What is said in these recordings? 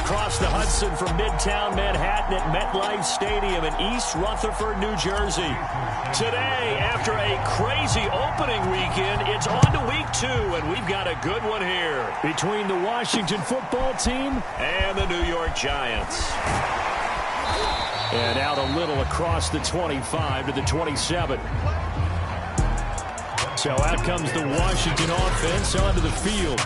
across the Hudson from Midtown Manhattan at MetLife Stadium in East Rutherford, New Jersey. Today, after a crazy opening weekend, it's on to week 2, and we've got a good one here between the Washington football team and the New York Giants. And out a little across the 25 to the 27. So out comes the Washington offense onto the field.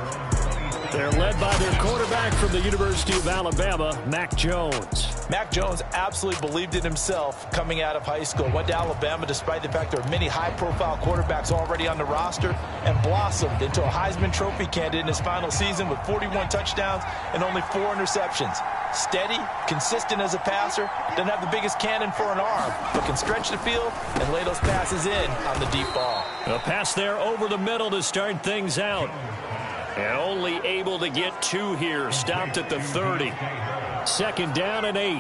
They're led by their quarterback from the University of Alabama, Mac Jones. Mac Jones absolutely believed in himself coming out of high school. Went to Alabama despite the fact there are many high-profile quarterbacks already on the roster, and blossomed into a Heisman Trophy candidate in his final season with 41 touchdowns and only 4 interceptions. Steady, consistent as a passer, doesn't have the biggest cannon for an arm, but can stretch the field and lay those passes in on the deep ball. A pass there over the middle to start things out. And only able to get 2 here. Stopped at the 30. 2nd down and 8.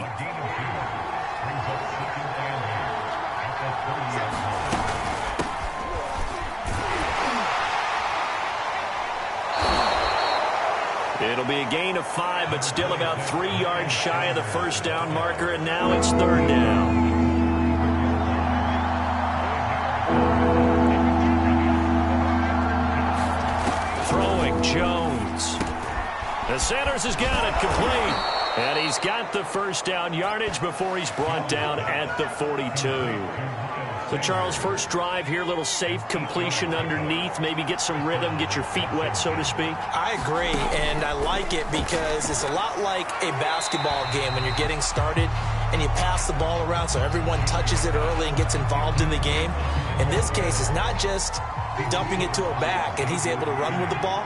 It'll be a gain of 5, but still about 3 yards shy of the first down marker, and now it's 3rd down. Jones. The Sanders has got it complete. And he's got the first down yardage before he's brought down at the 42. So, Charles, first drive here, little safe completion underneath. Maybe get some rhythm, get your feet wet, so to speak. I agree, and I like it because it's a lot like a basketball game when you're getting started and you pass the ball around so everyone touches it early and gets involved in the game. In this case, it's not just dumping it to a back and he's able to run with the ball,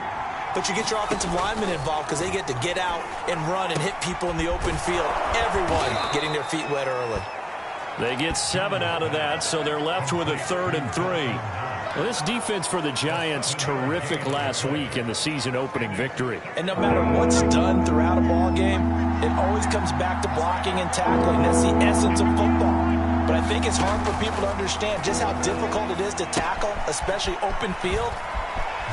but you get your offensive linemen involved because they get to get out and run and hit people in the open field. Everyone getting their feet wet early. They get 7 out of that, so they're left with a 3rd and 3. Well, this defense for the Giants, terrific last week in the season-opening victory. And no matter what's done throughout a ball game, it always comes back to blocking and tackling. That's the essence of football. But I think it's hard for people to understand just how difficult it is to tackle, especially open field.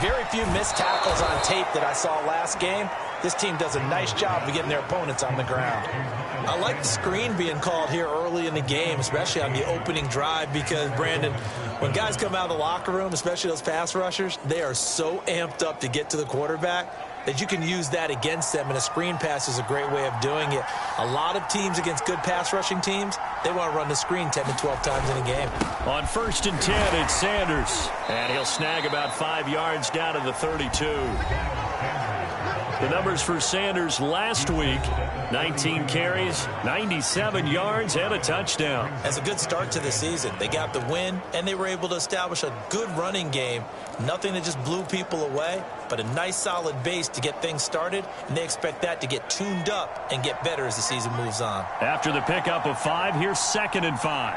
Very few missed tackles on tape that I saw last game. This team does a nice job of getting their opponents on the ground. I like the screen being called here early in the game, especially on the opening drive, because, Brandon, when guys come out of the locker room, especially those pass rushers, they are so amped up to get to the quarterback that you can use that against them, and a screen pass is a great way of doing it. A lot of teams against good pass rushing teams, they want to run the screen 10 to 12 times in a game. On 1st and 10, it's Sanders, and he'll snag about 5 yards down to the 32. The numbers for Sanders last week: 19 carries, 97 yards, and a touchdown. That's a good start to the season. They got the win, and they were able to establish a good running game. Nothing that just blew people away, but a nice solid base to get things started, and they expect that to get tuned up and get better as the season moves on. After the pickup of 5, here's 2nd and 5.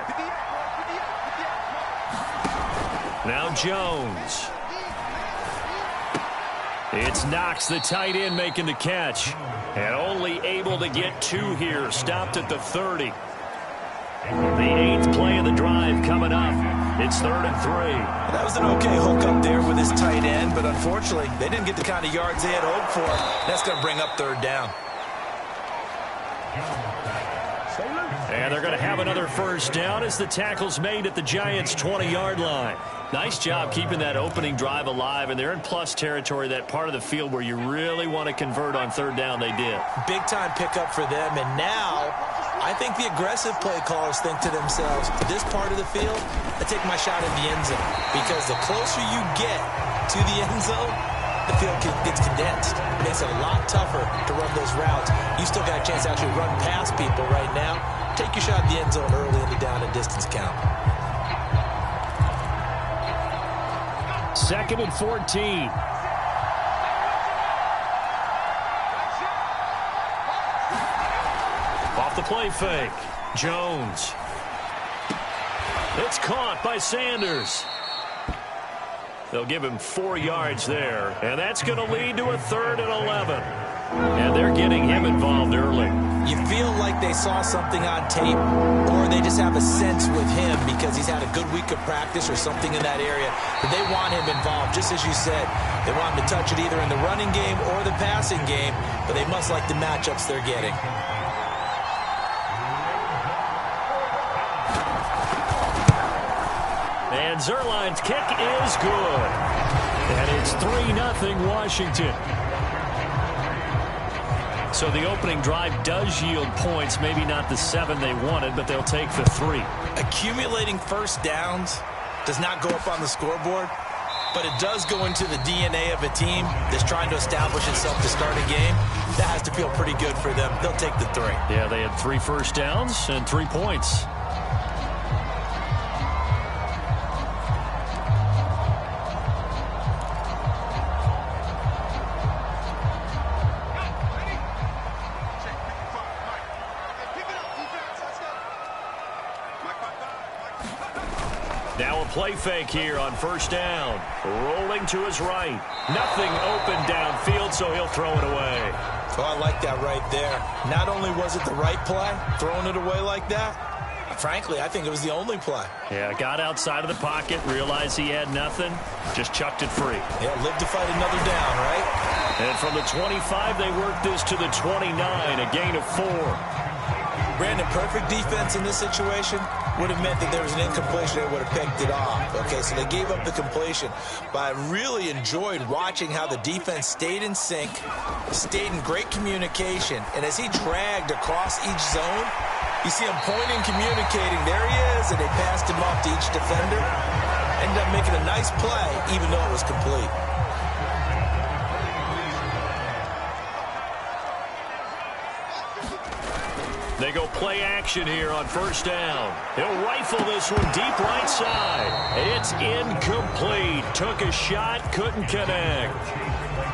Now Jones. It's Knox, the tight end, making the catch. And only able to get 2 here. Stopped at the 30. The 8th play of the drive coming up. It's 3rd and 3. That was an okay hook up there with his tight end, but unfortunately, they didn't get the kind of yards they had hoped for. That's going to bring up 3rd down. And they're going to have another first down as the tackle's made at the Giants' 20-yard line. Nice job keeping that opening drive alive, and they're in plus territory, that part of the field where you really want to convert on 3rd down. They did. Big-time pickup for them, and now I think the aggressive play callers think to themselves, this part of the field, I take my shot at the end zone, because the closer you get to the end zone, the field gets condensed. It makes it a lot tougher to run those routes. You still got a chance to actually run past people right now. Take your shot at the end zone early in the down and distance count. 2nd and 14. Off the play fake. Jones. It's caught by Sanders. They'll give him 4 yards there, and that's going to lead to a 3rd and 11. And they're getting him involved early. You feel like they saw something on tape, or they just have a sense with him because he's had a good week of practice or something in that area that they want him involved. Just as you said, they want him to touch it either in the running game or the passing game, but they must like the matchups they're getting. And Zuerlein's kick is good. And it's 3-0 Washington. So the opening drive does yield points. Maybe not the 7 they wanted, but they'll take the 3. Accumulating first downs does not go up on the scoreboard, but it does go into the DNA of a team that's trying to establish itself to start a game. That has to feel pretty good for them. They'll take the 3. Yeah, they had 3 first downs and 3 points. Now a play fake here on first down. Rolling to his right. Nothing open downfield, so he'll throw it away. Oh, I like that right there. Not only was it the right play, throwing it away like that, frankly, I think it was the only play. Yeah, got outside of the pocket, realized he had nothing, just chucked it free. Yeah, live to fight another down, right? And from the 25, they work this to the 29, a gain of 4. Brandon, perfect defense in this situation would have meant that there was an incompletion. They would have picked it off. Okay, so they gave up the completion. But I really enjoyed watching how the defense stayed in sync, stayed in great communication. And as he dragged across each zone, you see him pointing, communicating. There he is, and they passed him off to each defender. Ended up making a nice play, even though it was complete. They go play action here on first down. He'll rifle this one deep right side. It's incomplete. Took a shot, couldn't connect.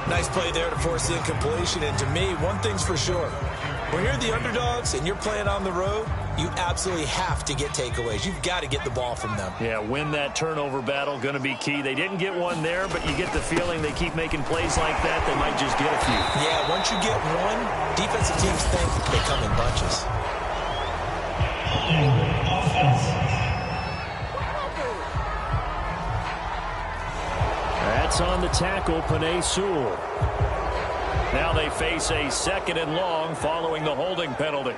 Nice play there to force the incompletion. And to me, one thing's for sure. When you're the underdogs and you're playing on the road, you absolutely have to get takeaways. You've got to get the ball from them. Yeah, win that turnover battle, going to be key. They didn't get one there, but you get the feeling they keep making plays like that, they might just get a few. Yeah, once you get one, defensive teams think they come in bunches. That's on the tackle, Penei Sewell. Now they face a 2nd and long following the holding penalty.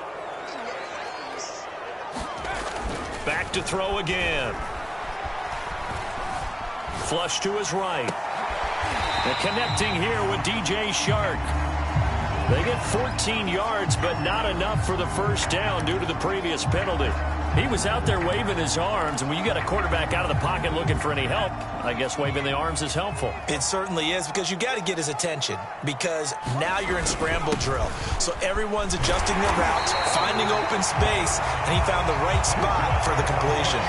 Back to throw again. Flush to his right. And connecting here with DJ Chark. They get 14 yards, but not enough for the first down due to the previous penalty. He was out there waving his arms, and when you got a quarterback out of the pocket looking for any help, I guess waving the arms is helpful. It certainly is, because you got to get his attention, because now you're in scramble drill. So everyone's adjusting their routes, finding open space, and he found the right spot for the completion.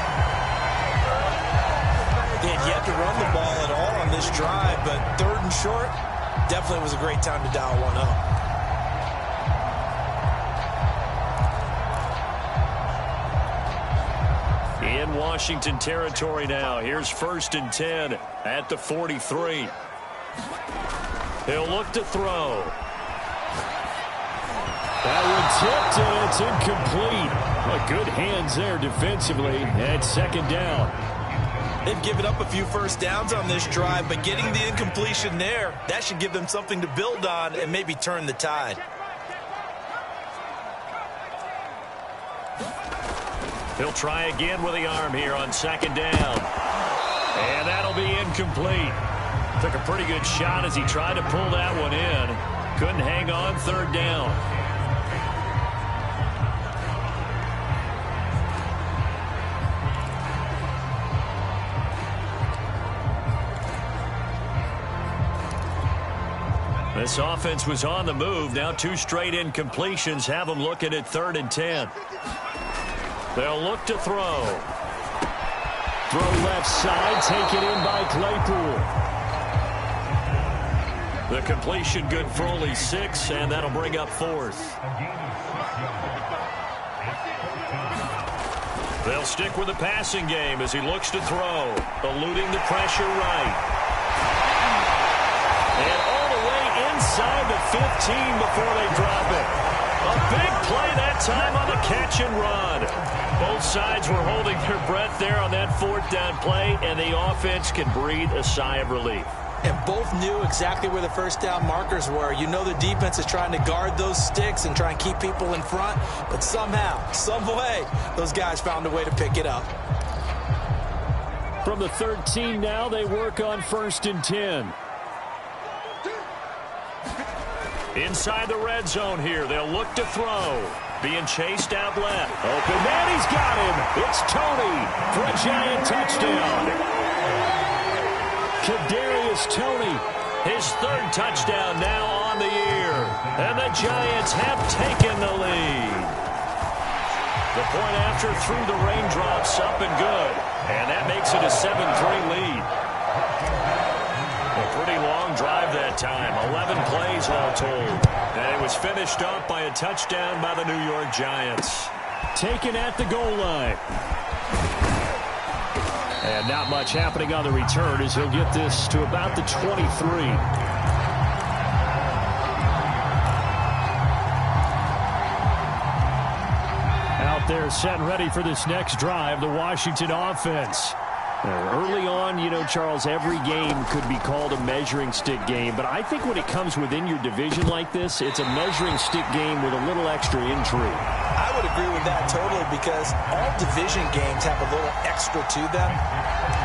He had yet to run the ball at all on this drive, but 3rd and short, definitely was a great time to dial one up. In Washington territory now. Here's 1st and 10 at the 43. He'll look to throw. That one tipped, and it's incomplete. Well, good hands there defensively at 2nd down. They've given up a few first downs on this drive, but getting the incompletion there, that should give them something to build on and maybe turn the tide. He'll try again with the arm here on 2nd down. And that'll be incomplete. Took a pretty good shot as he tried to pull that one in. Couldn't hang on 3rd down. This offense was on the move. Now 2 straight incompletions have them looking at 3rd and 10. They'll look to throw. Throw left side, taken in by Claypool. The completion good for only 6, and that'll bring up 4th. They'll stick with the passing game as he looks to throw, eluding the pressure right. And all the way inside the 15 before they drop it. A big play that time on the catch and run. Both sides were holding their breath there on that fourth down play, and the offense can breathe a sigh of relief. And both knew exactly where the first down markers were. You know the defense is trying to guard those sticks and try and keep people in front, but somehow, some way, those guys found a way to pick it up. From the 13 now, they work on 1st and 10. Inside the red zone here, they'll look to throw. Being chased out left. Open man, he's got him. It's Toney for a Giant touchdown. Kadarius Toney, his 3rd touchdown now on the year. And the Giants have taken the lead. The point after through the raindrops up and good. And that makes it a 7-3 lead. A pretty long drive that time. 11 plays all told. And it was finished off by a touchdown by the New York Giants. Taken at the goal line. And not much happening on the return as he'll get this to about the 23. Out there set and ready for this next drive, the Washington offense. Early on, you know, Charles, every game could be called a measuring stick game. But I think when it comes within your division like this, it's a measuring stick game with a little extra intrigue. I would agree with that totally because all division games have a little extra to them.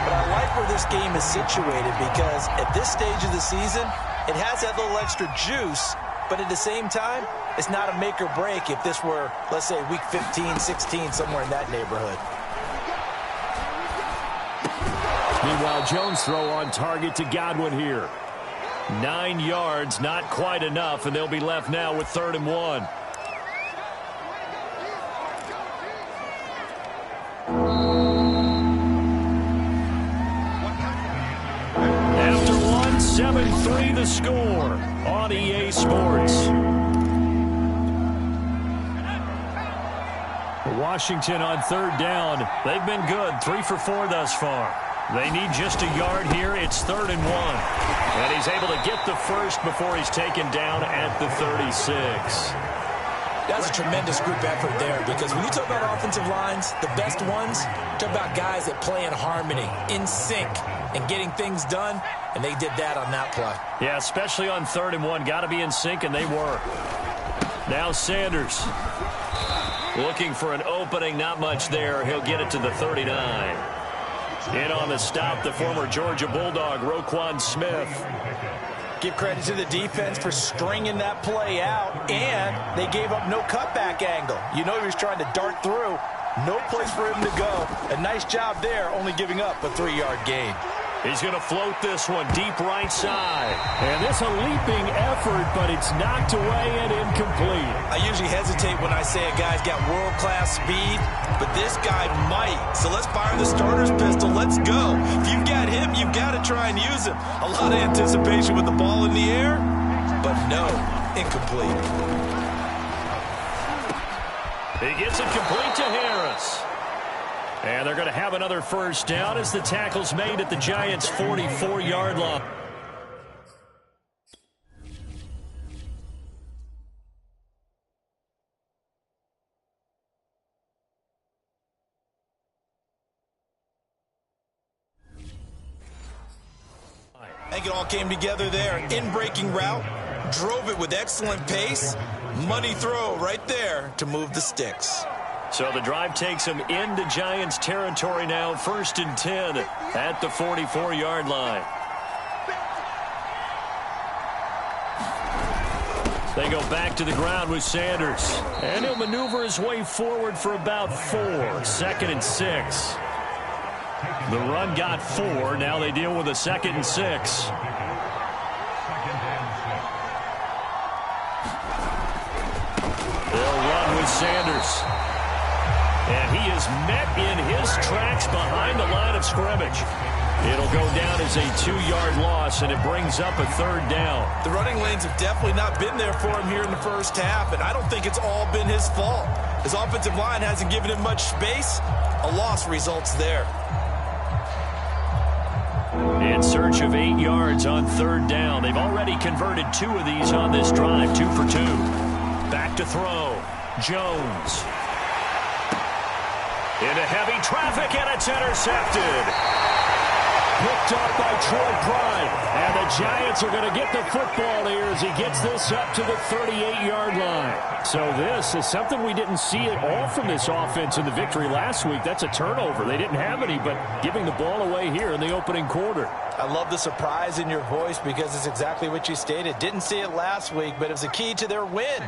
But I like where this game is situated because at this stage of the season, it has that little extra juice. But at the same time, it's not a make or break if this were, let's say, week 15, 16, somewhere in that neighborhood. Meanwhile, Jones throw on target to Godwin here. 9 yards, not quite enough, and they'll be left now with 3rd and 1. After 1, 7-3 the score on EA Sports. Washington on 3rd down. They've been good, 3 for 4 thus far. They need just a yard here. It's 3rd and 1. And he's able to get the first before he's taken down at the 36. That's a tremendous group effort there because when you talk about offensive lines, the best ones, talk about guys that play in harmony, in sync, and getting things done, and they did that on that play. Yeah, especially on 3rd and 1. Got to be in sync, and they were. Now Sanders looking for an opening. Not much there. He'll get it to the 39. In on the stop, the former Georgia Bulldog, Roquan Smith. Give credit to the defense for stringing that play out, and they gave up no cutback angle. You know he was trying to dart through. No place for him to go. A nice job there, only giving up a 3-yard gain. He's going to float this one deep right side. And this a leaping effort, but it's knocked away and incomplete. I usually hesitate when I say a guy's got world-class speed, but this guy might. So let's fire the starter's pistol. Let's go. If you've got him, you've got to try and use him. A lot of anticipation with the ball in the air, but no, incomplete. He gets it complete to Harris. And they're going to have another first down as the tackle's made at the Giants' 44-yard line. I think it all came together there. In-breaking route, drove it with excellent pace. Money throw right there to move the sticks. So the drive takes them into Giants territory now, 1st and 10 at the 44-yard line. They go back to the ground with Sanders. And he'll maneuver his way forward for about 4. 2nd and 6. The run got 4. Now they deal with a 2nd and 6. They'll run with Sanders. And he is met in his tracks behind the line of scrimmage. It'll go down as a 2-yard loss, and it brings up a 3rd down. The running lanes have definitely not been there for him here in the first half, and I don't think it's all been his fault. His offensive line hasn't given him much space. A loss results there. In search of 8 yards on 3rd down. They've already converted 2 of these on this drive, 2 for 2. Back to throw. Jones. Into heavy traffic, and it's intercepted. Picked up by Troy Pride. And the Giants are going to get the football here as he gets this up to the 38-yard line. So this is something we didn't see at all from this offense in the victory last week. That's a turnover. They didn't have any, but giving the ball away here in the opening quarter. I love the surprise in your voice because it's exactly what you stated. Didn't see it last week, but it was a key to their win.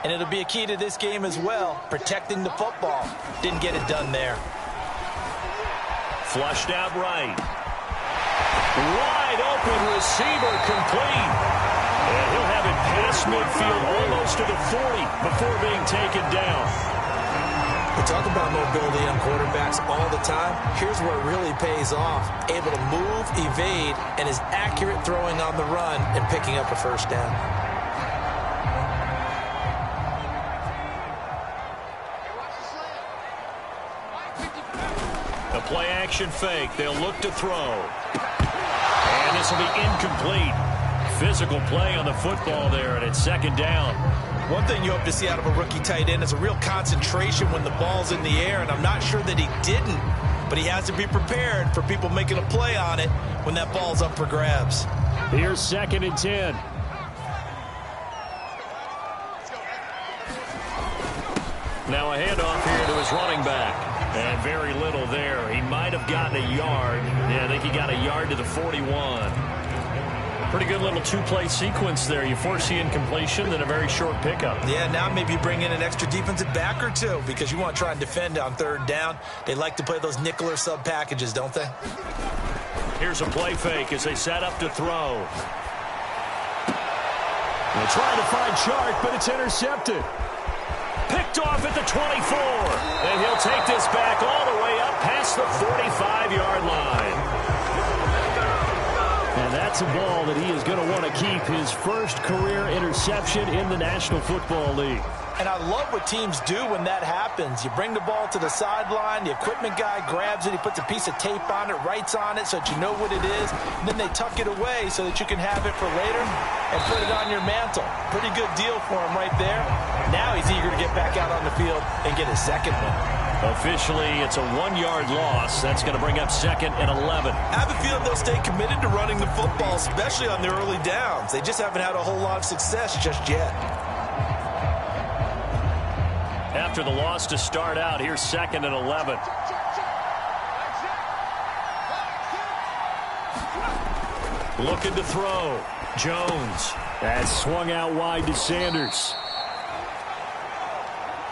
And it'll be a key to this game as well, protecting the football. Didn't get it done there. Flushed out right. Wide open receiver complete. And he'll have it past midfield almost to the 40 before being taken down. We talk about mobility on quarterbacks all the time. Here's where it really pays off. Able to move, evade, and is accurate throwing on the run and picking up a first down. A play action fake. They'll look to throw. And this will be incomplete. Physical play on the football there, and it's second down. One thing you hope to see out of a rookie tight end is a real concentration when the ball's in the air, and I'm not sure that he didn't, but he has to be prepared for people making a play on it when that ball's up for grabs. Here's 2nd and 10. Now a handoff here to his running back. And very little there. He might have gotten a yard. Yeah, I think he got a yard to the 41. Pretty good little two-play sequence there. You force the incompletion, then a very short pickup. Yeah, now maybe you bring in an extra defensive back or two because you want to try and defend on third down. They like to play those nickel or sub packages, don't they? Here's a play fake as they set up to throw. They're trying to find Chark, but it's intercepted. Picked off at the 24. And he'll take this back all the way up past the 45-yard line. And that's a ball that he is going to want to keep, his first career interception in the National Football League. And I love what teams do when that happens. You bring the ball to the sideline, the equipment guy grabs it, he puts a piece of tape on it, writes on it so that you know what it is, and then they tuck it away so that you can have it for later and put it on your mantle. Pretty good deal for him right there. Now he's eager to get back out on the field and get his second one. Officially, it's a 1-yard loss. That's going to bring up 2nd and 11. I have a feeling they'll stay committed to running the football, especially on the early downs. They just haven't had a whole lot of success just yet. After the loss to start out, here's 2nd and 11. Looking to throw. Jones. That's swung out wide to Sanders.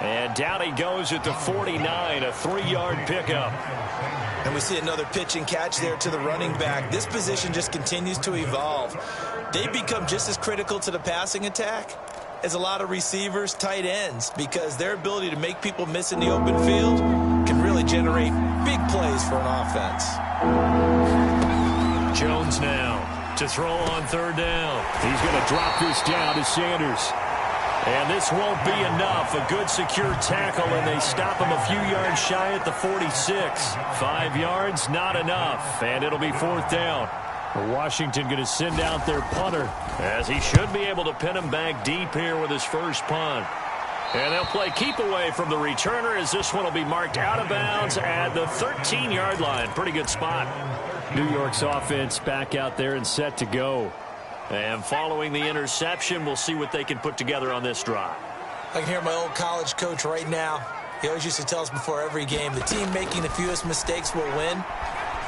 And down he goes at the 49, a 3-yard pickup. And we see another pitch and catch there to the running back. This position just continues to evolve. They become just as critical to the passing attack as a lot of receivers, tight ends, because their ability to make people miss in the open field can really generate big plays for an offense. Jones now to throw on third down. He's going to drop this down to Sanders. And this won't be enough. A good secure tackle, and they stop him a few yards shy at the 46. 5 yards, not enough. And it'll be 4th down. Washington going to send out their punter, as he should be able to pin him back deep here with his first punt. And they'll play keep away from the returner, as this one will be marked out of bounds at the 13-yard line. Pretty good spot. New York's offense back out there and set to go. And following the interception, we'll see what they can put together on this drive. I can hear my old college coach right now. He always used to tell us before every game, the team making the fewest mistakes will win.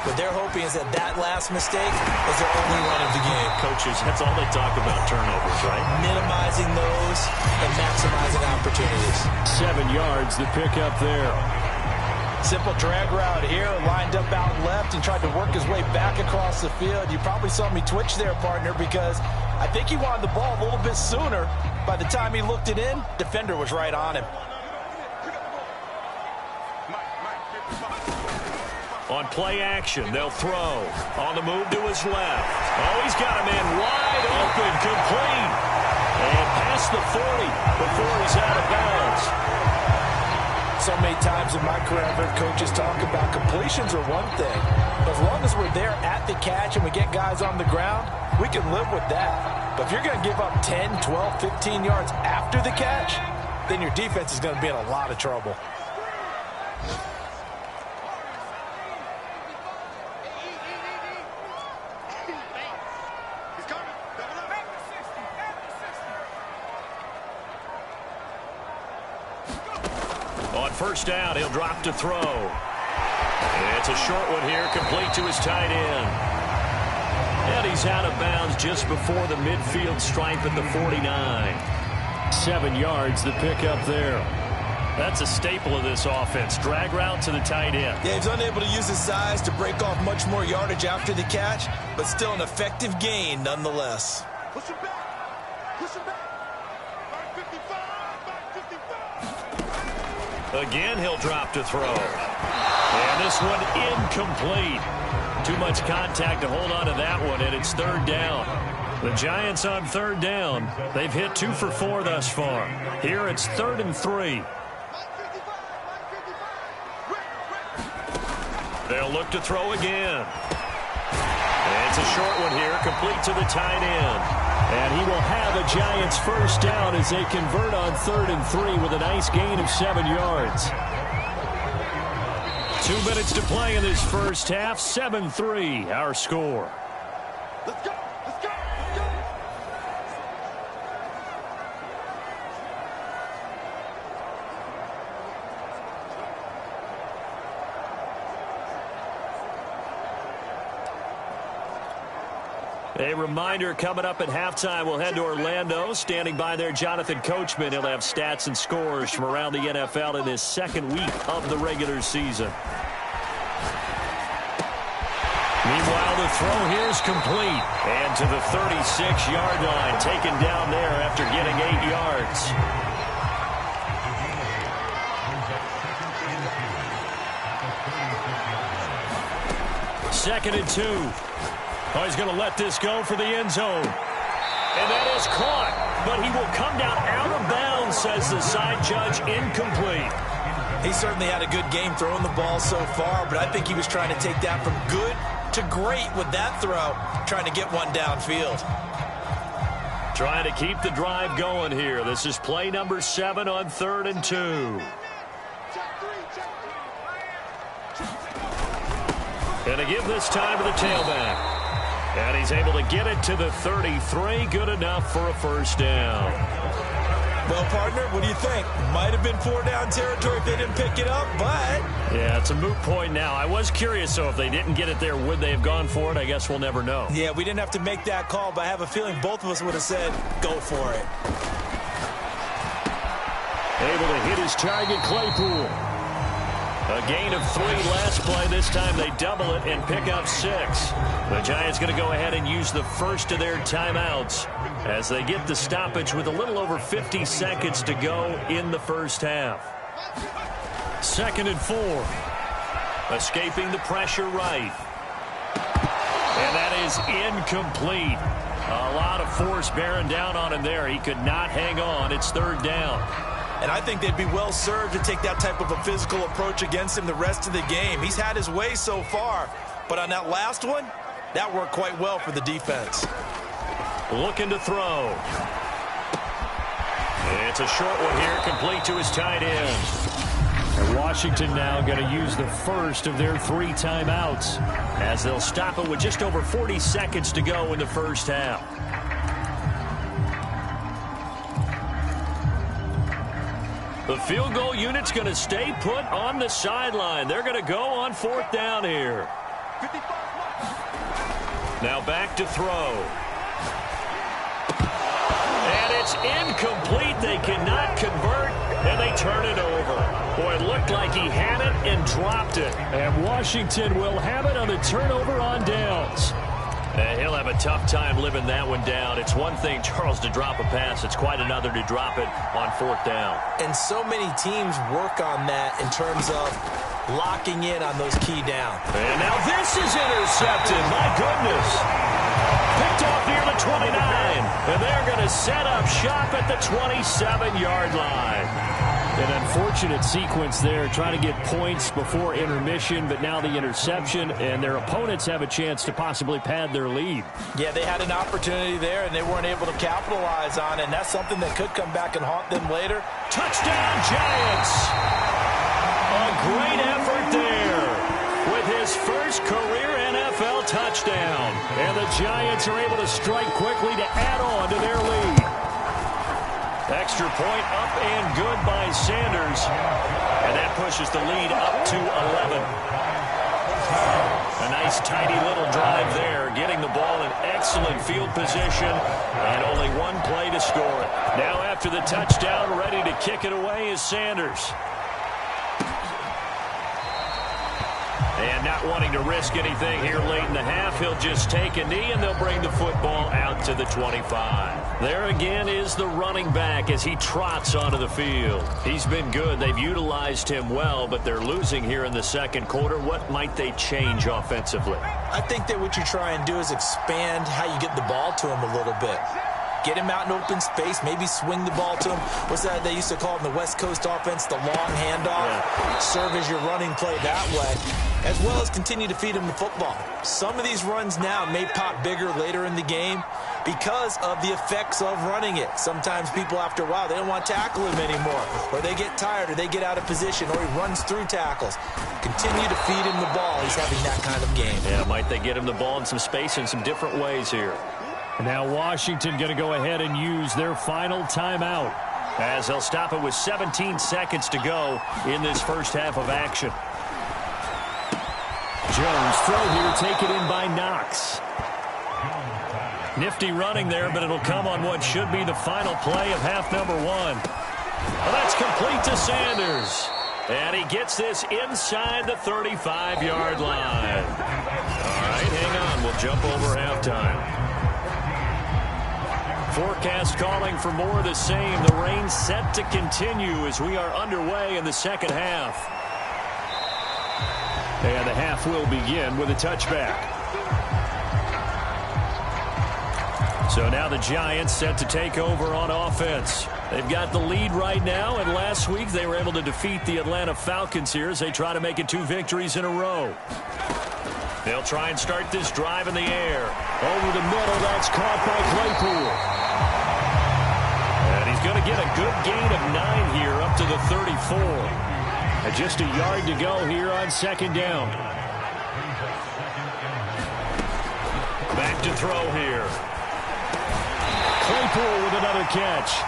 What they're hoping is that last mistake is their only run of the game. Coaches, that's all they talk about, turnovers, right? Minimizing those and maximizing opportunities. 7 yards, the pickup there. Simple drag route here, lined up out left and tried to work his way back across the field. You probably saw me twitch there, partner, because I think he wanted the ball a little bit sooner. By the time he looked it in, defender was right on him. On play action, they'll throw. On the move to his left. Oh, he's got a man wide open, complete. And past the 40 before he's out of bounds. So many times in my career, I've heard coaches talk about completions are one thing, As long as we're there at the catch and we get guys on the ground, we can live with that. But if you're going to give up 10, 12, 15 yards after the catch, then your defense is going to be in a lot of trouble. On first down, he'll drop to throw. It's a short one here, complete to his tight end. And he's out of bounds just before the midfield stripe at the 49. 7 yards, the pickup there. That's a staple of this offense. Drag route to the tight end. Yeah, he's unable to use his size to break off much more yardage after the catch, but still an effective gain nonetheless. Push him back. Push him back. Back 55. Back 55. Again, he'll drop to throw. And this one incomplete. Too much contact to hold on to that one, and it's third down. The Giants on third down. They've hit 2 for 4 thus far. Here it's 3rd and 3. They'll look to throw again. And it's a short one here, complete to the tight end. And he will have a Giants first down as they convert on 3rd and 3 with a nice gain of 7 yards. 2 minutes to play in this first half. 7-3, our score. Let's go. Let's go. Let's go. A reminder, coming up at halftime, we'll head to Orlando. Standing by there, Jonathan Coachman. He'll have stats and scores from around the NFL in his second week of the regular season. Meanwhile, the throw here is complete. And to the 36-yard line, taken down there after getting 8 yards. Second and 2. Oh, he's going to let this go for the end zone. And that is caught. But he will come down out of bounds, says the side judge, incomplete. He certainly had a good game throwing the ball so far, but I think he was trying to take that from good to great with that throw, trying to get one downfield. Trying to keep the drive going here. This is play number 7 on 3rd and 2. And to give this time to the tailback. And he's able to get it to the 33. Good enough for a first down. Well, partner, what do you think? Might have been 4-down territory if they didn't pick it up, but... Yeah, it's a moot point now. I was curious, so if they didn't get it there, would they have gone for it? I guess we'll never know. Yeah, we didn't have to make that call, but I have a feeling both of us would have said, go for it. Able to hit his target, Claypool. A gain of 3 last play. This time they double it and pick up 6. The Giants going to go ahead and use the first of their timeouts as they get the stoppage with a little over 50 seconds to go in the first half. 2nd and 4. Escaping the pressure right. And that is incomplete. A lot of force bearing down on him there. He could not hang on. It's 3rd down. And I think they'd be well served to take that type of a physical approach against him the rest of the game. He's had his way so far, but on that last one, that worked quite well for the defense. Looking to throw. It's a short one here, complete to his tight end. And Washington now going to use the first of their 3 timeouts as they'll stop it with just over 40 seconds to go in the first half. The field goal unit's going to stay put on the sideline. They're going to go on 4th down here. Now back to throw. And it's incomplete. They cannot convert, and they turn it over. Boy, it looked like he had it and dropped it. And Washington will have it on the turnover on downs. He'll have a tough time living that one down. It's one thing, Charles, to drop a pass. It's quite another to drop it on 4th down. And so many teams work on that in terms of locking in on those key downs. And now this is intercepted. My goodness. Picked off near the 29. And they're going to set up shop at the 27-yard line. An unfortunate sequence there, trying to get points before intermission, but now the interception, and their opponents have a chance to possibly pad their lead. Yeah, they had an opportunity there, and they weren't able to capitalize on it, and that's something that could come back and haunt them later. Touchdown, Giants! A great effort there with his first career NFL touchdown, and the Giants are able to strike quickly to add on to their lead. Extra point up and good by Sanders. And that pushes the lead up to 11. A nice tidy little drive there, getting the ball in excellent field position, and only one play to score it. Now after the touchdown, ready to kick it away is Sanders. And not wanting to risk anything here late in the half, he'll just take a knee, and they'll bring the football out to the 25. There again is the running back as he trots onto the field. He's been good. They've utilized him well, but they're losing here in the second quarter. What might they change offensively? I think that what you try and do is expand how you get the ball to him a little bit. Get him out in open space, maybe swing the ball to him. What's that they used to call it in the West Coast offense, the long handoff? Yeah. Serve as your running play that way, as well as continue to feed him the football. Some of these runs now may pop bigger later in the game because of the effects of running it. Sometimes people, after a while, they don't want to tackle him anymore, or they get tired, or they get out of position, or he runs through tackles. Continue to feed him the ball. He's having that kind of game. Yeah, might they get him the ball in some space in some different ways here. Now Washington going to go ahead and use their final timeout as they'll stop it with 17 seconds to go in this first half of action. Jones throw here, take it in by Knox. Nifty running there, but it'll come on what should be the final play of half number one. Well, that's complete to Sanders. And he gets this inside the 35-yard line. All right, hang on. We'll jump over halftime. Forecast calling for more of the same. The rain set to continue as we are underway in the second half. And the half will begin with a touchback. So now the Giants set to take over on offense. They've got the lead right now, and last week they were able to defeat the Atlanta Falcons here as they try to make it 2 victories in a row. They'll try and start this drive in the air. Over the middle, that's caught by Claypool. And he's going to get a good gain of 9 here up to the 34. And just a yard to go here on second down. Back to throw here. Claypool with another catch.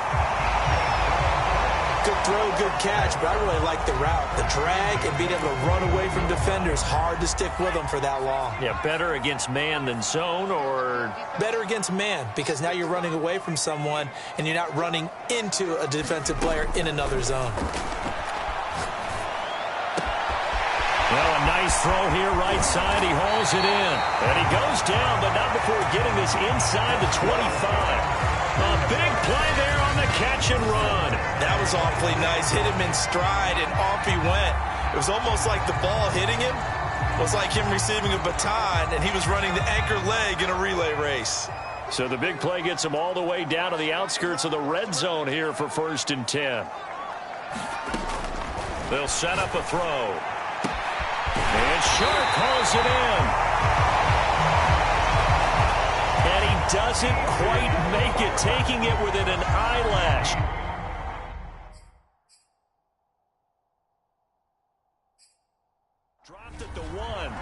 Good throw, good catch, but I really like the route. The drag and being able to run away from defenders, hard to stick with them for that long. Yeah, better against man than zone, or? Better against man, because now you're running away from someone and you're not running into a defensive player in another zone. Well, a nice throw here right side. He hauls it in. And he goes down, but not before getting this inside the 25. A big play there on the catch and run. That was awfully nice. Hit him in stride, and off he went. It was almost like the ball hitting him was like him receiving a baton, and he was running the anchor leg in a relay race. So the big play gets him all the way down to the outskirts of the red zone here for 1st and 10. They'll set up a throw. And Sharp calls it in. And he doesn't quite make it, taking it within an eyelash. Dropped at the 1.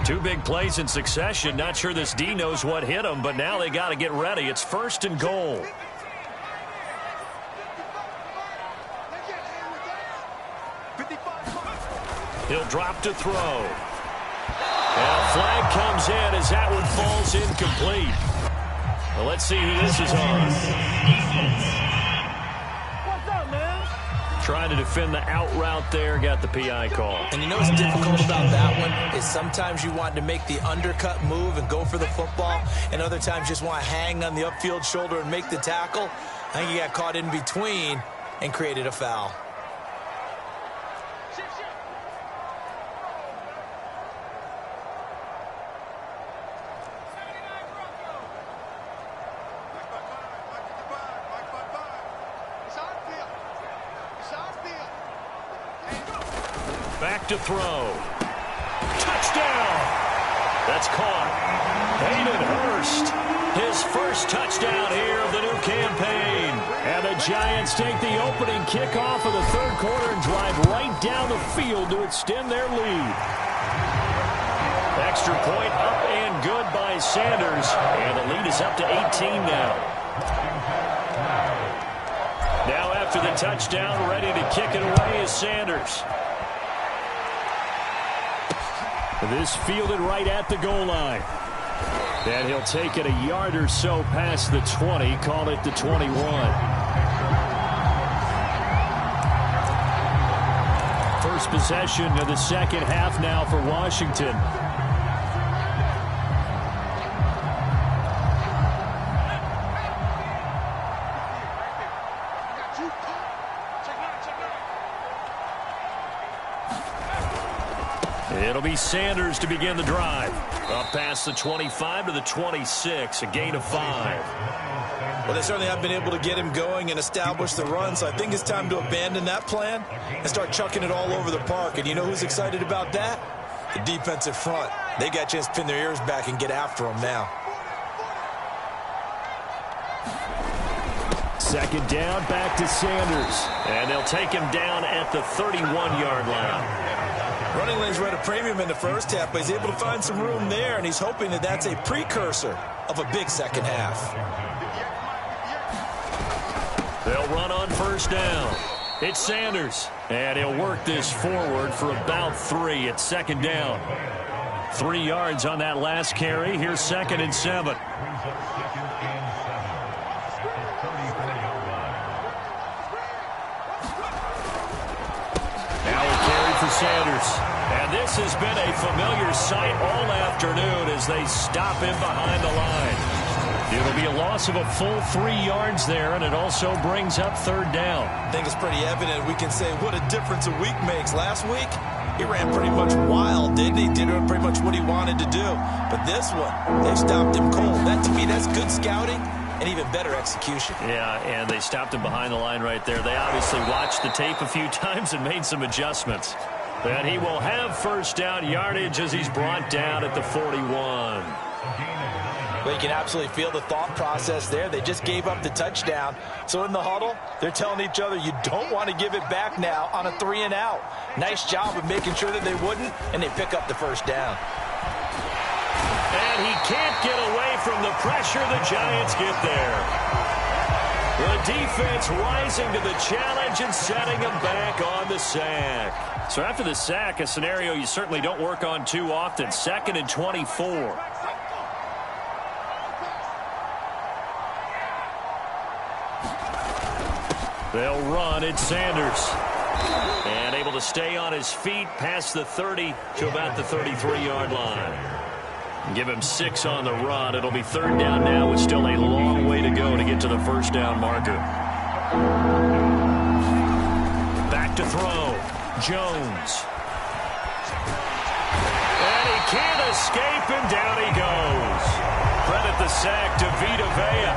Two big plays in succession. Not sure this D knows what hit him, but now they got to get ready. It's 1st and goal. He'll drop to throw. And a flag comes in as that one falls incomplete. Well, let's see who this is on. What's up, man? Trying to defend the out route there, got the PI call. And you know what's difficult about that one is sometimes you want to make the undercut move and go for the football, and other times just want to hang on the upfield shoulder and make the tackle. I think he got caught in between and created a foul. Back to throw. Touchdown! That's caught. Hayden Hurst, his first touchdown here of the new campaign. And the Giants take the opening kickoff of the 3rd quarter and drive right down the field to extend their lead. Extra point up and good by Sanders. And the lead is up to 18 now. Now after the touchdown, ready to kick it away is Sanders. This fielded right at the goal line. And he'll take it a yard or so past the 20, call it the 21. First possession of the 2nd half now for Washington. It'll be Sanders to begin the drive. Up past the 25 to the 26, a gain of 5. Well, they certainly have been able to get him going and establish the run, so I think it's time to abandon that plan and start chucking it all over the park. And you know who's excited about that? The defensive front. They got a chance to pin their ears back and get after him now. 2nd down, back to Sanders. And they'll take him down at the 31-yard line. Running lanes were at a premium in the first half, but he's able to find some room there, and he's hoping that that's a precursor of a big 2nd half. They'll run on 1st down. It's Sanders, and he'll work this forward for about 3 at 2nd down. 3 yards on that last carry. Here's 2nd and 7. Now a carry for Sanders. And this has been a familiar sight all afternoon as they stop him behind the line. It'll be a loss of a full 3 yards there, and it also brings up 3rd down. I think it's pretty evident. We can say what a difference a week makes. Last week, he ran pretty much wild, didn't he? Did pretty much what he wanted to do. But this one, they stopped him cold. That, to me, that's good scouting and even better execution. Yeah, and they stopped him behind the line right there. They obviously watched the tape a few times and made some adjustments. And he will have 1st down yardage as he's brought down at the 41. Well, you can absolutely feel the thought process there. They just gave up the touchdown. So in the huddle, they're telling each other, you don't want to give it back now on a 3 and out. Nice job of making sure that they wouldn't, and they pick up the 1st down. And he can't get away from the pressure. The Giants get there. The defense rising to the challenge and setting him back on the sack. So after the sack, a scenario you certainly don't work on too often. 2nd and 24. They'll run. It's Sanders. And able to stay on his feet past the 30 to about the 33-yard line. Give him 6 on the run. It'll be 3rd down now with still a long way to go to get to the 1st down marker. Back to throw. Jones. And he can't escape, and down he goes. Credit the sack to Vita Vea.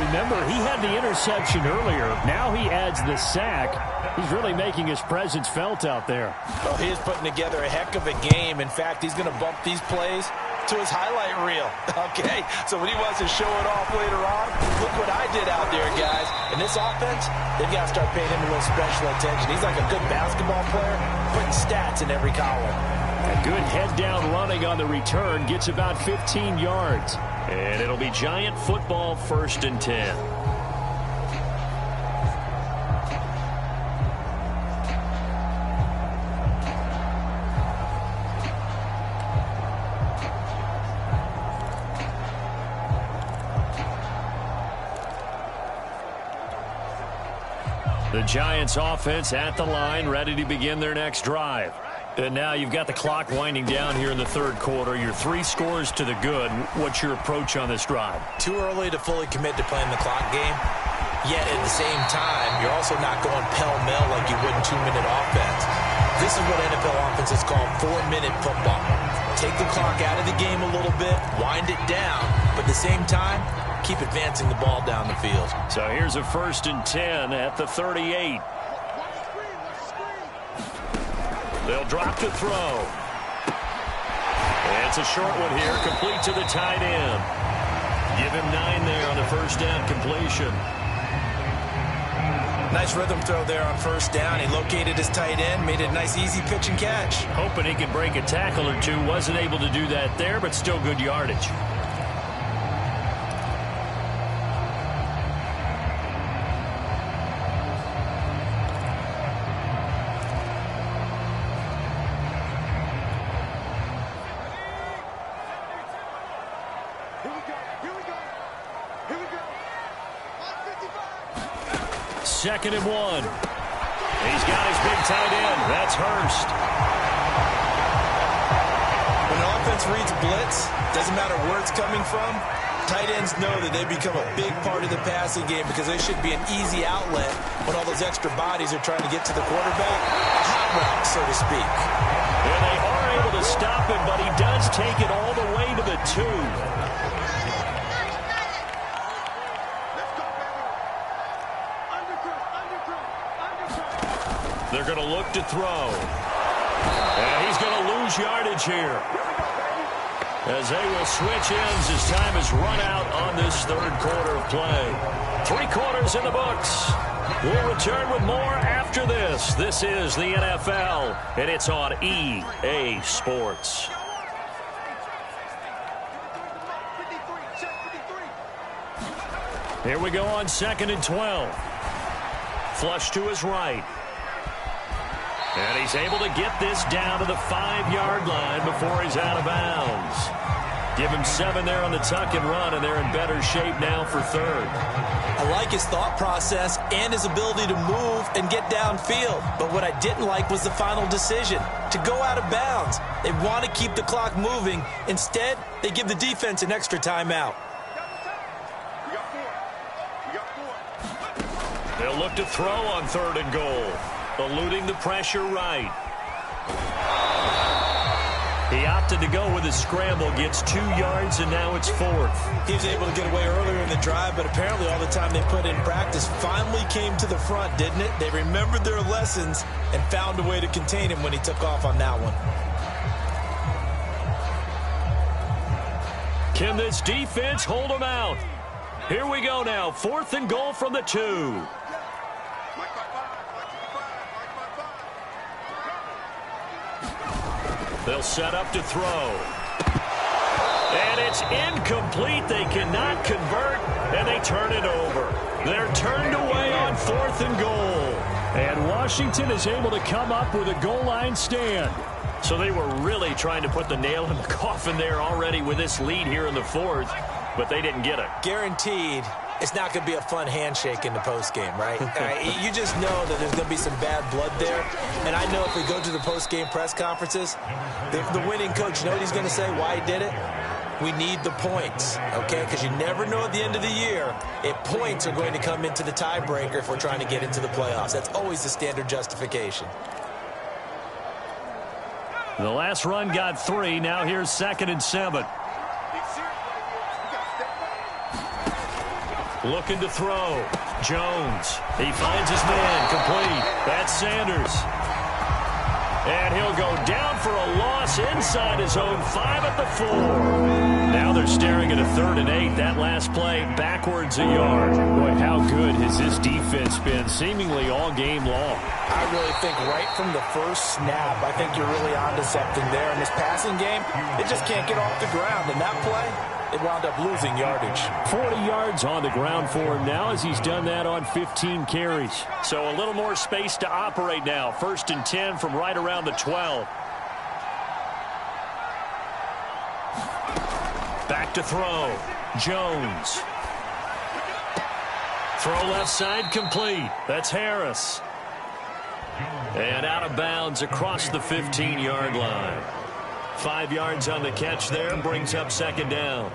Remember, he had the interception earlier. Now he adds the sack. He's really making his presence felt out there. Well, he is putting together a heck of a game. In fact, he's going to bump these plays to his highlight reel. Okay, so when he wants to show it off later on, look what I did out there, guys. In this offense, they've got to start paying him a little special attention. He's like a good basketball player, putting stats in every column. And Good head-down running on the return. Gets about 15 yards. And it'll be Giant football, 1st and 10. The Giants offense at the line, ready to begin their next drive. And now you've got the clock winding down here in the 3rd quarter. You're 3 scores to the good. What's your approach on this drive? Too early to fully commit to playing the clock game. Yet at the same time, you're also not going pell-mell like you would in 2-minute offense. This is what NFL offenses call 4-minute football. Take the clock out of the game a little bit, wind it down, but at the same time, keep advancing the ball down the field. So here's a 1st and 10 at the 38. They'll drop to throw. And it's a short one here, complete to the tight end. Give him 9 there on the 1st down completion. Nice rhythm throw there on 1st down. He located his tight end, made it a nice easy pitch and catch. Hoping he could break a tackle or two. Wasn't able to do that there, but still good yardage. Second and 1. He's got his big tight end. That's Hurst. When an offense reads blitz, doesn't matter where it's coming from, tight ends know that they become a big part of the passing game because they should be an easy outlet when all those extra bodies are trying to get to the quarterback. A hot route, so to speak. And they are able to stop him, but he does take it all the way to the 2. They're going to look to throw. And he's going to lose yardage here, as they will switch ends as time has run out on this 3rd quarter of play. 3 quarters in the books. We'll return with more after this. This is the NFL, and it's on EA Sports. Here we go on 2nd and 12. Flush to his right. And he's able to get this down to the 5-yard line before he's out of bounds. Give him 7 there on the tuck and run, and they're in better shape now for 3rd. I like his thought process and his ability to move and get downfield. But what I didn't like was the final decision, to go out of bounds. They want to keep the clock moving. Instead, they give the defense an extra timeout. They'll look to throw on 3rd and goal. Eluding the pressure right. He opted to go with a scramble, gets 2 yards, and now it's 4th. He was able to get away earlier in the drive, but apparently all the time they put in practice finally came to the front, didn't it? They remembered their lessons and found a way to contain him when he took off on that one. Can this defense hold him out? Here we go now, 4th and goal from the 2. They'll set up to throw. And it's incomplete. They cannot convert, and they turn it over. They're turned away on 4th and goal. And Washington is able to come up with a goal line stand. So they were really trying to put the nail in the coffin there already with this lead here in the 4th, but they didn't get it. Guaranteed. It's not going to be a fun handshake in the postgame, right? You just know that there's going to be some bad blood there. And I know if we go to the postgame press conferences, the winning coach, you know what he's going to say, why he did it? We need the points, okay? Because you never know at the end of the year if points are going to come into the tiebreaker if we're trying to get into the playoffs. That's always the standard justification. The last run got 3. Now here's 2nd and 7. Looking to throw. Jones. He finds his man. Complete. That's Sanders. And he'll go down for a loss inside his own 5 at the 4. Now they're staring at a 3rd and 8. That last play backwards a yard. Boy, how good has this defense been seemingly all game long? I really think right from the first snap, I think you're really onto something there. In this passing game, they just can't get off the ground. And that play, they wound up losing yardage. 40 yards on the ground for him now as he's done that on 15 carries. So a little more space to operate now. 1st and 10 from right around the 12. Back to throw. Jones. Throw left side complete. That's Harris. And out of bounds across the 15-yard line. 5 yards on the catch there, brings up 2nd down.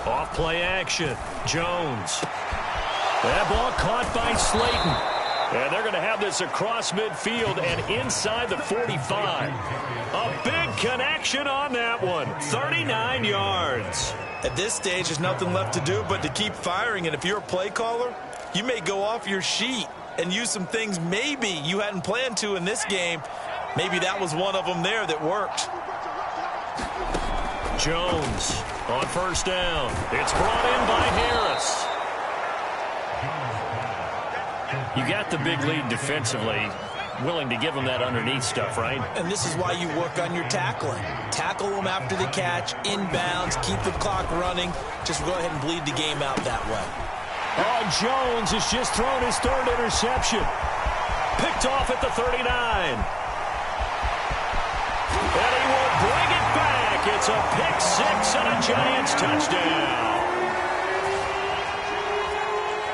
Off play action. Jones. That ball caught by Slayton. And they're going to have this across midfield and inside the 45. A big connection on that one. 39 yards. At this stage, there's nothing left to do but to keep firing. And if you're a play caller, you may go off your sheet and use some things maybe you hadn't planned to in this game. Maybe that was one of them there that worked. Jones on 1st down. It's brought in by Harris. You got the big lead defensively, willing to give them that underneath stuff, right? And this is why you work on your tackling. Tackle them after the catch, inbounds, keep the clock running. Just go ahead and bleed the game out that way. Oh, Jones has just thrown his 3rd interception. Picked off at the 39. And he will bring it back. It's a pick 6 and a Giants touchdown.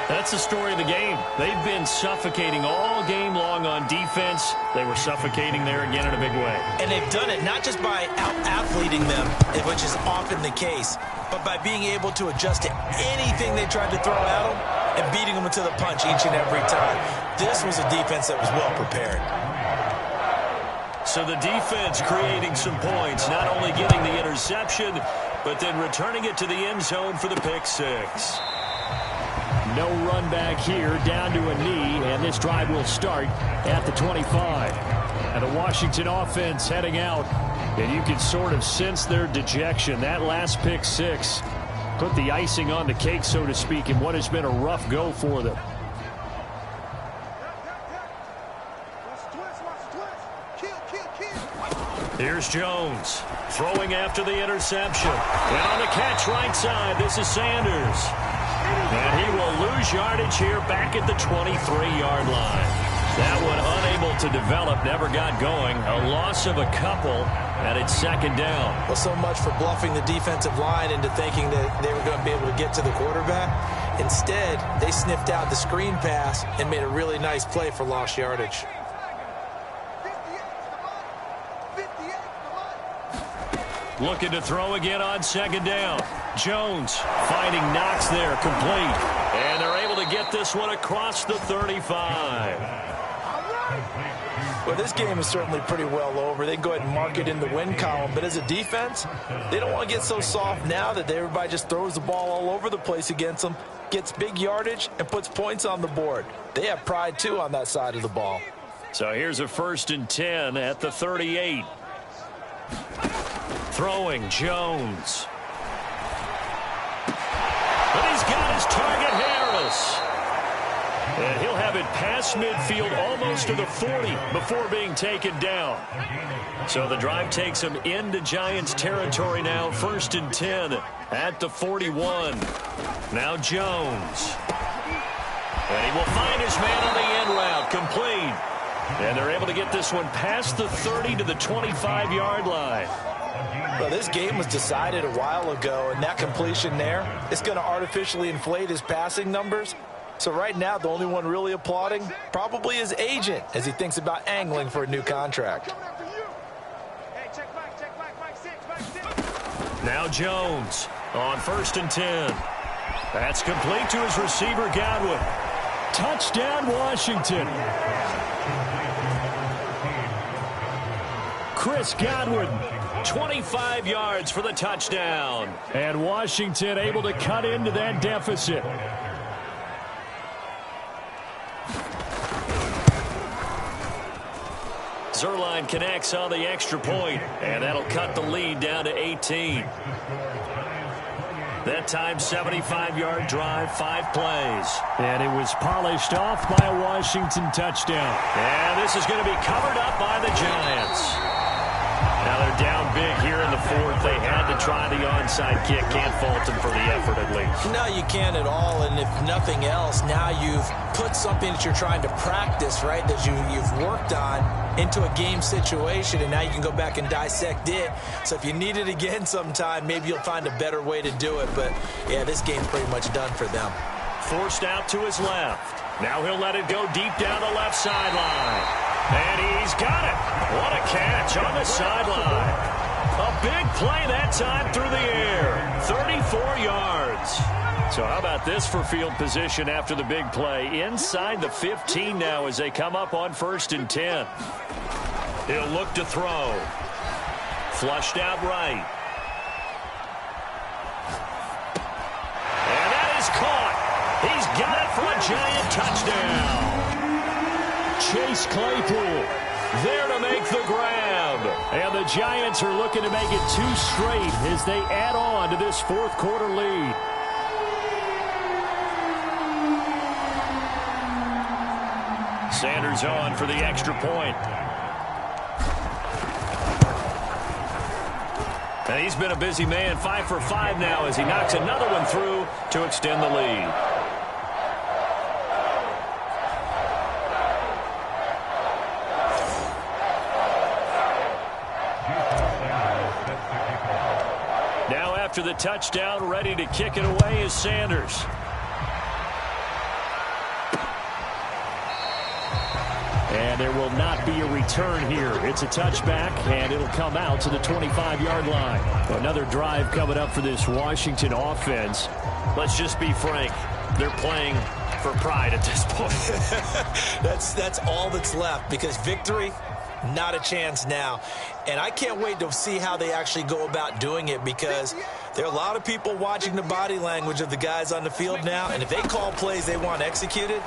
That's the story of the game. They've been suffocating all game long on defense. They were suffocating there again in a big way. And they've done it not just by out-athleting them, which is often the case, but by being able to adjust to anything they tried to throw at them and beating them to the punch each and every time. This was a defense that was well prepared. So the defense creating some points, not only getting the interception, but then returning it to the end zone for the pick 6. No run back here, down to a knee, and this drive will start at the 25. And the Washington offense heading out, and you can sort of sense their dejection. That last pick 6 put the icing on the cake, so to speak, in what has been a rough go for them. Here's Jones throwing after the interception. And on the catch right side, this is Sanders. And he will lose yardage here back at the 23-yard line. That one unable to develop, never got going. A loss of a couple, and it's 2nd down. Well, so much for bluffing the defensive line into thinking that they were going to be able to get to the quarterback. Instead, they sniffed out the screen pass and made a really nice play for lost yardage. Looking to throw again on 2nd down. Jones finding Knox there, complete. And they're able to get this one across the 35. Well, this game is certainly pretty well over. They can go ahead and mark it in the win column. But as a defense, they don't want to get so soft now that everybody just throws the ball all over the place against them, gets big yardage, and puts points on the board. They have pride, too, on that side of the ball. So here's a 1st and 10 at the 38. Throwing Jones. But he's got his target, Harris. And he'll have it past midfield almost to the 40 before being taken down. So the drive takes him into Giants territory now. 1st and 10 at the 41. Now Jones. And he will find his man on the end route, complete. And they're able to get this one past the 30 to the 25-yard line. Well, this game was decided a while ago, and that completion there is going to artificially inflate his passing numbers. So right now, the only one really applauding probably his agent as he thinks about angling for a new contract. Now Jones on 1st and 10. That's complete to his receiver, Godwin. Touchdown, Washington. Chris Godwin, 25 yards for the touchdown. And Washington able to cut into that deficit. Zuerlein connects on the extra point, and that'll cut the lead down to 18. That time, 75-yard drive, 5 plays. And it was polished off by a Washington touchdown. And this is going to be covered up by the Giants. Now they're down big here in the fourth. They had to try the onside kick. Can't fault them for the effort at least. No, you can't at all. And if nothing else, now you've put something that you're trying to practice, right, that you've worked on into a game situation, and now you can go back and dissect it. So if you need it again sometime, maybe you'll find a better way to do it. But, yeah, this game's pretty much done for them. Forced out to his left. Now he'll let it go deep down the left sideline. And he's got it. What a catch on the sideline. A big play that time through the air. 34 yards. So how about this for field position after the big play? Inside the 15 now as they come up on 1st and 10. He'll look to throw. Flushed out right. And that is caught. He's got it for a Giant touchdown. Chase Claypool there to make the grab. And the Giants are looking to make it 2 straight as they add on to this fourth quarter lead. Sanders on for the extra point. And he's been a busy man, 5 for 5 now as he knocks another one through to extend the lead. Now after the touchdown, ready to kick it away is Sanders. And there will not be a return here. It's a touchback, and it'll come out to the 25-yard line. Another drive coming up for this Washington offense. Let's just be frank. They're playing for pride at this point. That's all that's left, because victory, not a chance now. And I can't wait to see how they actually go about doing it, because there are a lot of people watching the body language of the guys on the field now, and if they call plays they want executed,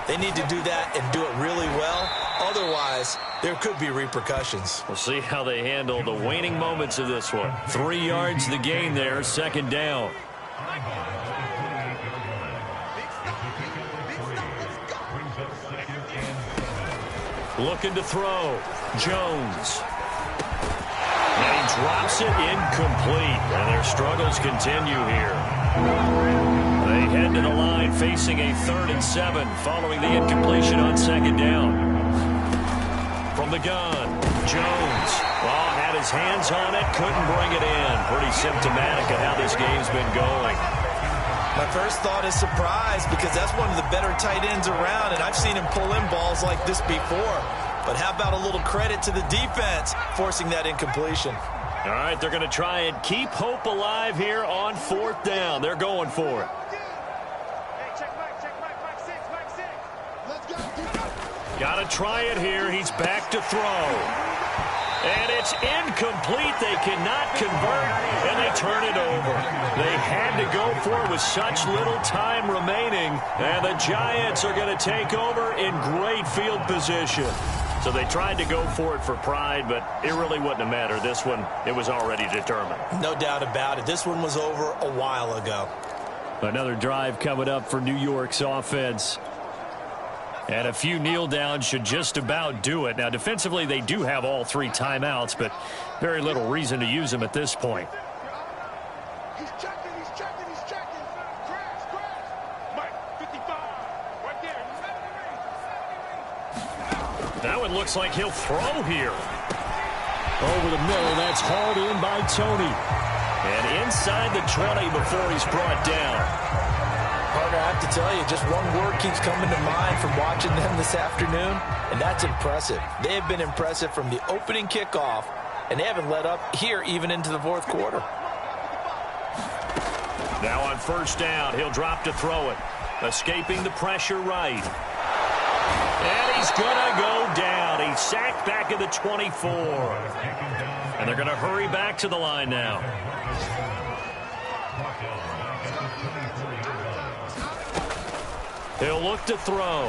they need to do that and do it really well. Otherwise, there could be repercussions. We'll see how they handle the waning moments of this one. 3 yards the gain there, 2nd down. Looking to throw. Jones. And he drops it incomplete. And their struggles continue here. They head to the line facing a 3rd and 7 following the incompletion on 2nd down. From the gun, Jones. Well, had his hands on it, couldn't bring it in. Pretty symptomatic of how this game's been going. My first thought is surprise, because that's one of the better tight ends around, and I've seen him pull in balls like this before. But how about a little credit to the defense forcing that incompletion? All right, they're going to try and keep hope alive here on 4th down. They're going for it. Got to try it here. He's back to throw. And it's incomplete. They cannot convert, and they turn it over. They had to go for it with such little time remaining, and the Giants are going to take over in great field position. So they tried to go for it for pride, but it really wouldn't have mattered. This one, it was already determined. No doubt about it. This one was over a while ago. Another drive coming up for New York's offense. And a few kneel downs should just about do it. Now, defensively, they do have all 3 timeouts, but very little reason to use them at this point. He's checking, he's checking, he's checking. Crash, crash. Mike, 55, right there. That one looks like he'll throw here. Over the middle, that's hauled in by Tony. And inside the 20 before he's brought down. Partner, I have to tell you, just one word keeps coming to mind from watching them this afternoon, and that's impressive. They have been impressive from the opening kickoff, and they haven't let up here even into the 4th quarter. Now on 1st down, he'll drop to throw it. Escaping the pressure right. And he's going to go down. He sacked back at the 24. And they're going to hurry back to the line now. He'll look to throw.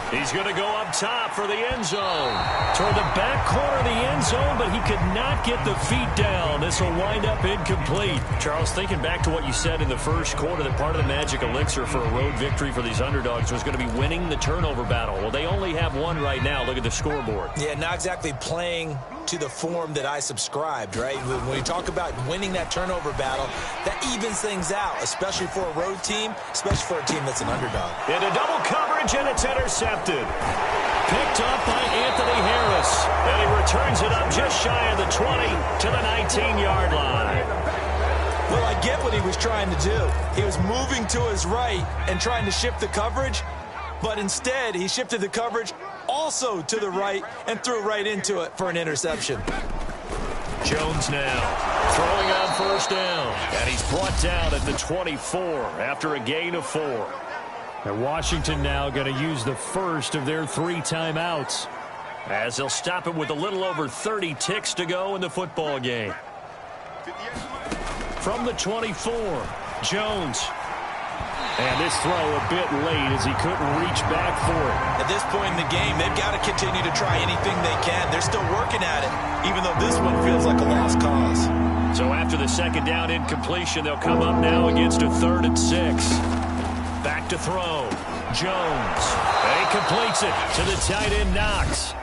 He's going to go up top for the end zone. Toward the back corner of the end zone, but he could not get the feet down. This will wind up incomplete. Charles, thinking back to what you said in the first quarter, that part of the magic elixir for a road victory for these underdogs was going to be winning the turnover battle. Well, they only have one right now. Look at the scoreboard. Yeah, not exactly playing to the form that I subscribed, right? When you talk about winning that turnover battle, that evens things out, especially for a road team, especially for a team that's an underdog. Into double coverage, and it's intercepted. Picked up by Anthony Harris, and he returns it up just shy of the 20 to the 19-yard line. Well, I get what he was trying to do. He was moving to his right and trying to shift the coverage, but instead he shifted the coverage also to the right and threw right into it for an interception. Jones now throwing on first down, and he's brought down at the 24 after a gain of 4. And Washington now going to use the first of their 3 timeouts, as they'll stop it with a little over 30 ticks to go in the football game. From the 24, Jones. And this throw a bit late as he couldn't reach back for it. At this point in the game, they've got to continue to try anything they can. They're still working at it, even though this one feels like a lost cause. So after the second down incompletion, they'll come up now against a 3rd and 6. Back to throw. Jones. And he completes it to the tight end, Knox.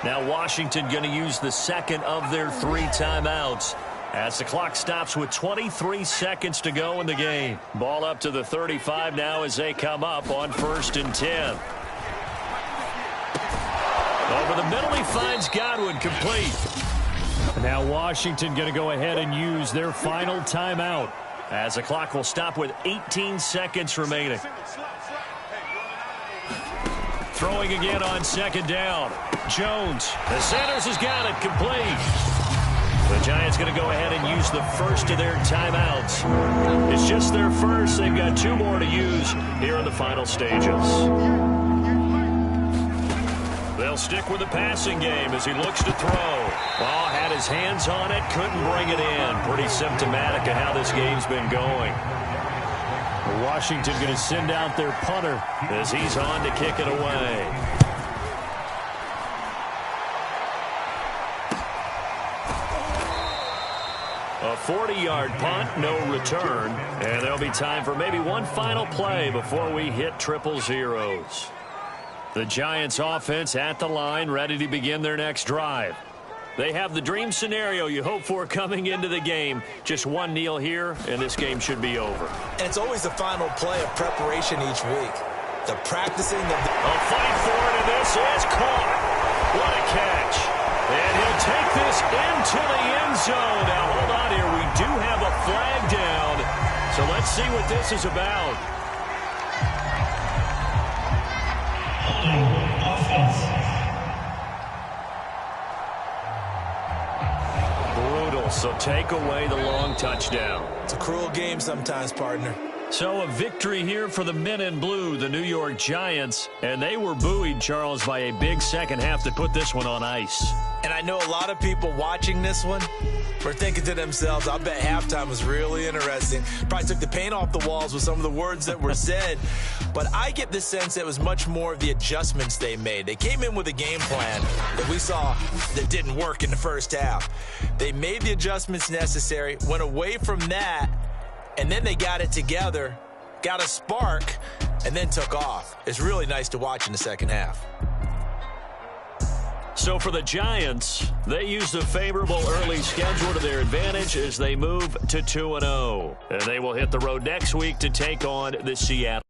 Now Washington going to use the second of their 3 timeouts, as the clock stops with 23 seconds to go in the game. Ball up to the 35 now as they come up on 1st and 10. Over the middle, he finds Godwin, complete. Now Washington going to go ahead and use their final timeout, as the clock will stop with 18 seconds remaining. Throwing again on 2nd down. Jones. The Sanders has got it, complete. The Giants going to go ahead and use the first of their timeouts. It's just their first. They've got 2 more to use here in the final stages. They'll stick with the passing game as he looks to throw. Ball had his hands on it, couldn't bring it in. Pretty symptomatic of how this game's been going. Washington going to send out their punter as he's on to kick it away. A 40-yard punt, no return, and there'll be time for maybe one final play before we hit triple zeros. The Giants offense at the line, ready to begin their next drive. They have the dream scenario you hope for coming into the game. Just one kneel here, and this game should be over. And it's always the final play of preparation each week. The practicing of the... A fight for it, and this is caught. What a catch. And he'll take this into the end zone. Now, hold on here. We do have a flag down. So let's see what this is about. Brutal. So take away the long touchdown. It's a cruel game sometimes, partner. So a victory here for the men in blue, the New York Giants. And they were buoyed, Charles, by a big second half that put this one on ice. And I know a lot of people watching this one were thinking to themselves, I bet halftime was really interesting. Probably took the paint off the walls with some of the words that were said. But I get the sense it was much more of the adjustments they made. They came in with a game plan that we saw that didn't work in the first half. They made the adjustments necessary, went away from that, and then they got it together, got a spark, and then took off. It's really nice to watch in the second half. So for the Giants, they use the favorable early schedule to their advantage as they move to 2-0. And they will hit the road next week to take on the Seattle.